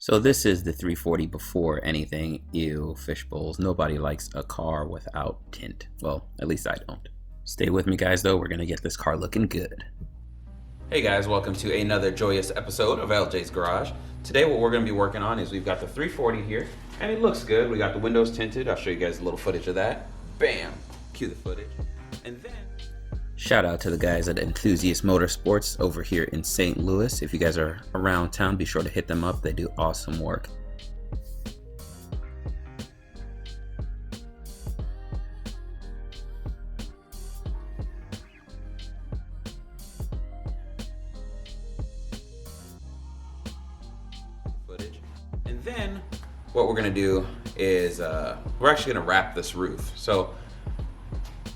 So this is the 340 before anything. Ew, fish bowls. Nobody likes a car without tint. Well, at least I don't. Stay with me, guys, though. We're gonna get this car looking good. Hey guys, welcome to another joyous episode of Ljs Garage. Today what we're gonna be working on is we've got the 340 here, and it looks good. We got the windows tinted. I'll show you guys a little footage of that. Bam! Cue the footage. And then shout out to the guys at Enthusiast Motorsports over here in St. Louis. If you guys are around town, be sure to hit them up. They do awesome work. Footage. And then what we're gonna do is we're actually gonna wrap this roof. So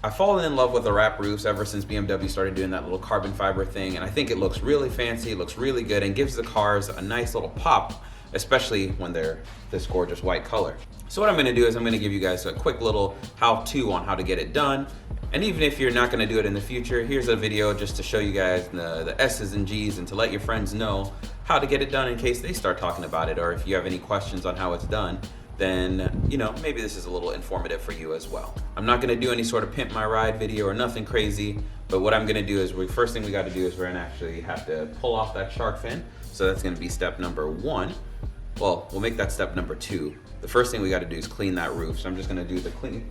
I've fallen in love with the wrap roofs ever since BMW started doing that little carbon fiber thing, and I think it looks really fancy, it looks really good, and gives the cars a nice little pop, especially when they're this gorgeous white color. So what I'm gonna do is I'm gonna give you guys a quick little how-to on how to get it done, and even if you're not gonna do it in the future, here's a video just to show you guys the S's and G's and to let your friends know how to get it done in case they start talking about it, or if you have any questions on how it's done, then, you know, maybe this is a little informative for you as well. I'm not gonna do any sort of pimp my ride video or nothing crazy, but what I'm gonna do is, first thing we gotta do is we're gonna actually have to pull off that shark fin. So that's gonna be step number 1. Well, we'll make that step number 2. The first thing we gotta do is clean that roof. So I'm just gonna do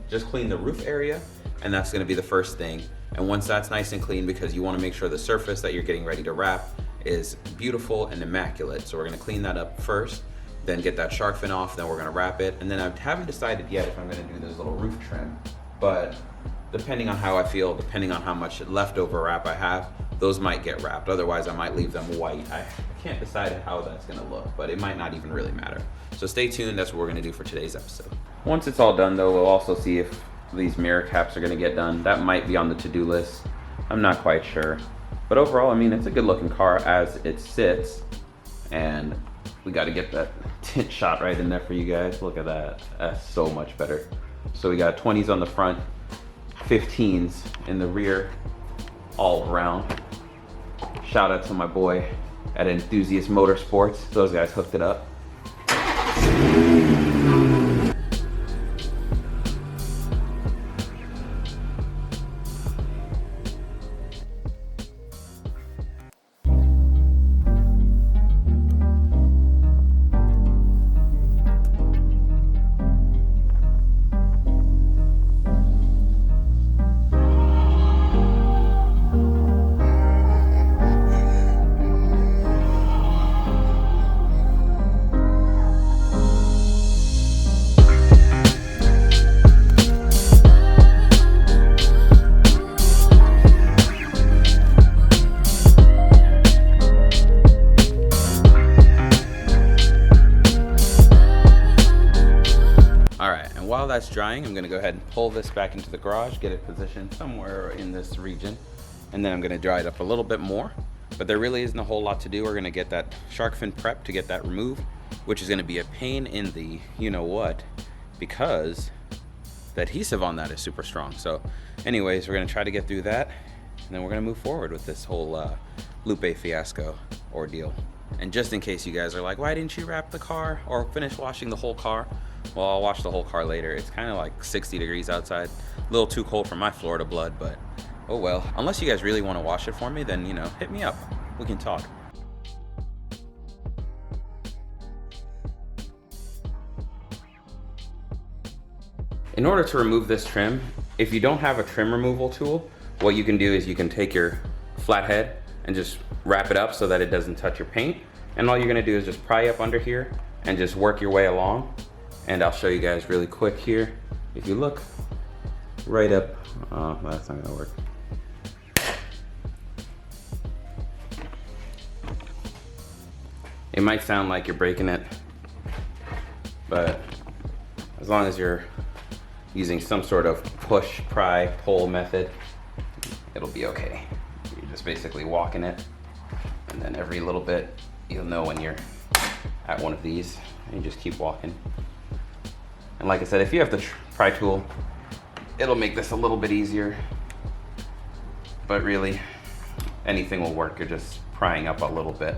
just clean the roof area, and that's gonna be the first thing. And once that's nice and clean, because you wanna make sure the surface that you're getting ready to wrap is beautiful and immaculate. So we're gonna clean that up first, then get that shark fin off, then we're gonna wrap it. And then I haven't decided yet if I'm gonna do this little roof trim, but depending on how I feel, depending on how much leftover wrap I have, those might get wrapped. Otherwise, I might leave them white. I can't decide how that's gonna look, but it might not even really matter. So stay tuned, that's what we're gonna do for today's episode. Once it's all done though, we'll also see if these mirror caps are gonna get done. That might be on the to-do list. I'm not quite sure. But overall, I mean, it's a good looking car as it sits, and we got to get that tint shot right in there for you guys. Look at that, that's so much better. So we got 20s on the front, 15s in the rear, all around. Shout out to my boy at Enthusiast Motorsports. Those guys hooked it up. While that's drying, I'm gonna go ahead and pull this back into the garage, get it positioned somewhere in this region, and then I'm gonna dry it up a little bit more. But there really isn't a whole lot to do. We're gonna get that shark fin prep to get that removed, which is gonna be a pain in the you-know-what, because the adhesive on that is super strong. So anyways, we're gonna try to get through that, and then we're gonna move forward with this whole Lupe fiasco ordeal. And just in case you guys are like, why didn't you wrap the car or finish washing the whole car? Well, I'll wash the whole car later. It's kind of like 60 degrees outside. A little too cold for my Florida blood, but oh well. Unless you guys really want to wash it for me, then, you know, hit me up. We can talk. In order to remove this trim, if you don't have a trim removal tool, what you can do is you can take your flathead and just wrap it up so that it doesn't touch your paint. And all you're gonna do is just pry up under here and just work your way along. And I'll show you guys really quick here. If you look right up, oh, that's not gonna work. It might sound like you're breaking it, but as long as you're using some sort of push, pry, pull method, it'll be okay. You're just basically walking it, and then every little bit, you'll know when you're at one of these, and you just keep walking. And like I said, if you have the pry tool, it'll make this a little bit easier, but really, anything will work. You're just prying up a little bit.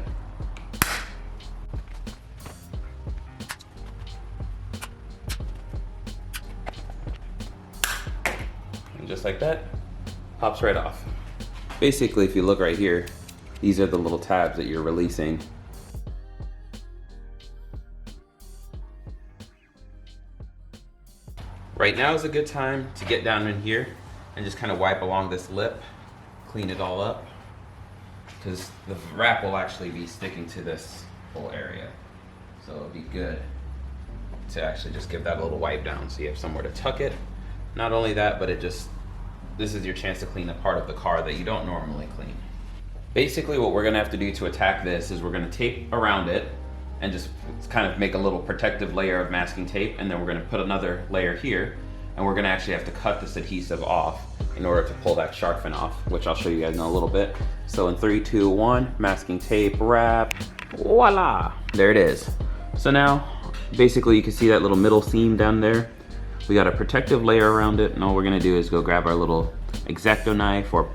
just like that, pops right off. Basically, if you look right here, these are the little tabs that you're releasing. Right now is a good time to get down in here and just kind of wipe along this lip, clean it all up, because the wrap will actually be sticking to this whole area. So it'll be good to actually just give that a little wipe down so you have somewhere to tuck it. Not only that, but this is your chance to clean a part of the car that you don't normally clean. Basically what we're gonna have to do to attack this is we're gonna tape around it and just kind of make a little protective layer of masking tape, and then we're gonna put another layer here, and we're gonna actually have to cut this adhesive off in order to pull that shark fin off, which I'll show you guys in a little bit. So in 3, 2, 1, masking tape, wrap, voila, there it is. So now, basically you can see that little middle seam down there. We got a protective layer around it, and all we're gonna do is go grab our little X-Acto knife or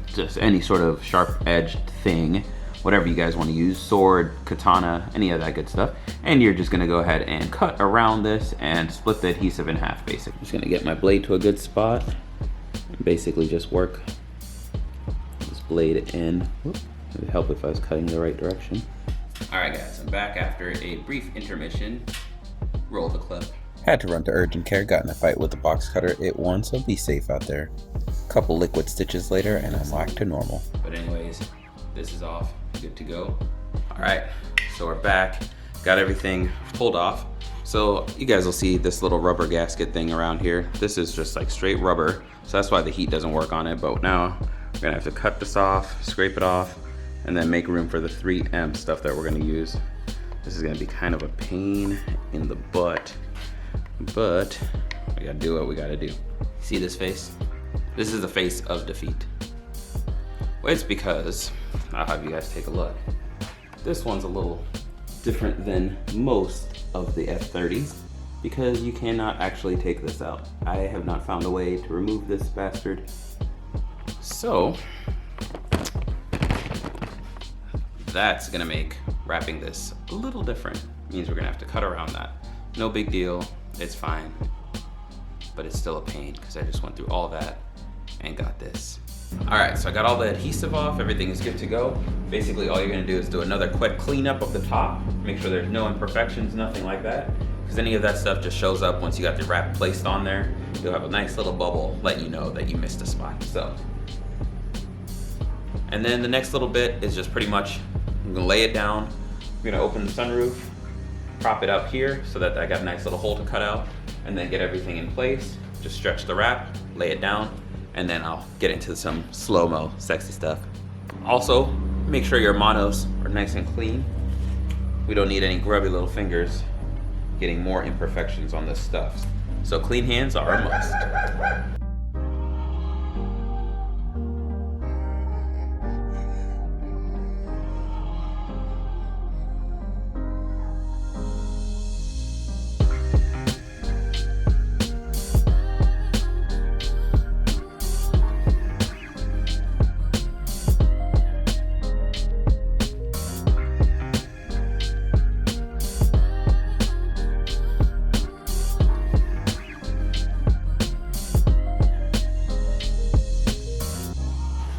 just any sort of sharp edged thing, whatever you guys want to use, sword, katana, any of that good stuff. And you're just gonna go ahead and cut around this and split the adhesive in half, basically. Just gonna get my blade to a good spot and basically just work this blade in. Whoop. It would help if I was cutting the right direction. All right guys, I'm back after a brief intermission. Roll the clip. Had to run to urgent care, got in a fight with the box cutter it won, so be safe out there. Couple liquid stitches later and I'm back to normal. But anyways, this is off, good to go. All right, so we're back, got everything pulled off. So you guys will see this little rubber gasket thing around here. This is just like straight rubber, so that's why the heat doesn't work on it. But now we're gonna have to cut this off, scrape it off, and then make room for the 3M stuff that we're gonna use. This is gonna be kind of a pain in the butt, but we gotta do what we gotta do. See this face? This is the face of defeat. Well, it's because, I'll have you guys take a look. This one's a little different than most of the F30s because you cannot actually take this out. I have not found a way to remove this bastard. So, that's gonna make wrapping this a little different. It means we're gonna have to cut around that. No big deal, it's fine. But it's still a pain because I just went through all that and got this. All right, so I got all the adhesive off, everything is good to go. Basically all you're gonna do is do another quick cleanup of the top, make sure there's no imperfections, nothing like that, because any of that stuff just shows up once you got the wrap placed on there. You'll have a nice little bubble letting you know that you missed a spot. So, and then the next little bit is just pretty much, I'm gonna lay it down, I'm gonna open the sunroof, prop it up here so that I got a nice little hole to cut out, and then get everything in place, just stretch the wrap, lay it down, and then I'll get into some slow-mo sexy stuff. Also, make sure your monos are nice and clean. We don't need any grubby little fingers getting more imperfections on this stuff. So clean hands are a must.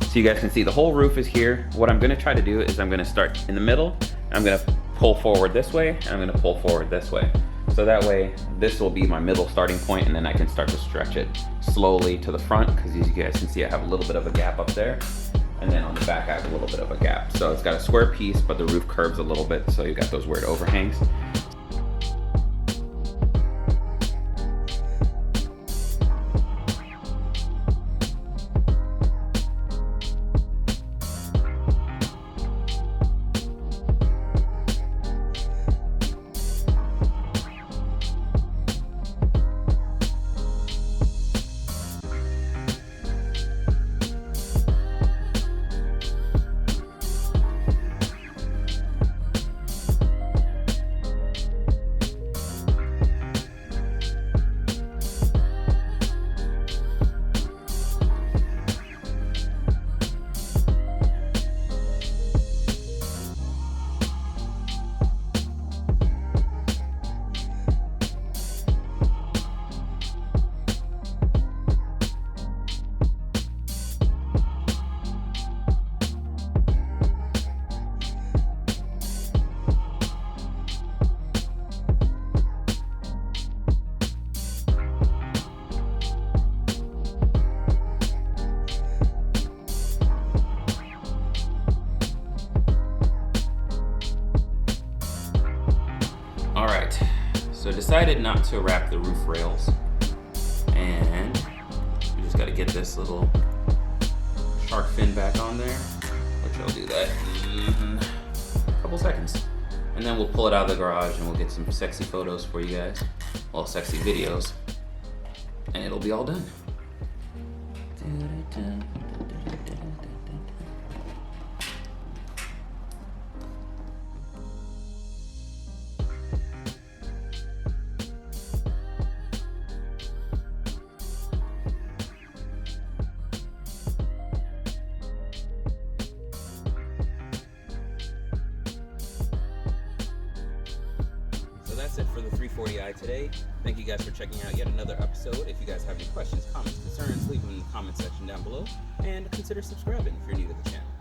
So you guys can see the whole roof is here. What I'm gonna try to do is I'm gonna start in the middle, I'm gonna pull forward this way, and I'm gonna pull forward this way. So that way, this will be my middle starting point, and then I can start to stretch it slowly to the front, because as you guys can see, I have a little bit of a gap up there. And then on the back, I have a little bit of a gap. So it's got a square piece, but the roof curves a little bit, so you got those weird overhangs. All right, so decided not to wrap the roof rails, and we just got to get this little shark fin back on there, which I'll do that in a couple seconds. And then we'll pull it out of the garage and we'll get some sexy photos for you guys. Well, sexy videos. And it'll be all done. That's it for the 340i today. Thank you guys for checking out yet another episode. If you guys have any questions, comments, concerns, leave them in the comment section down below. And consider subscribing if you're new to the channel.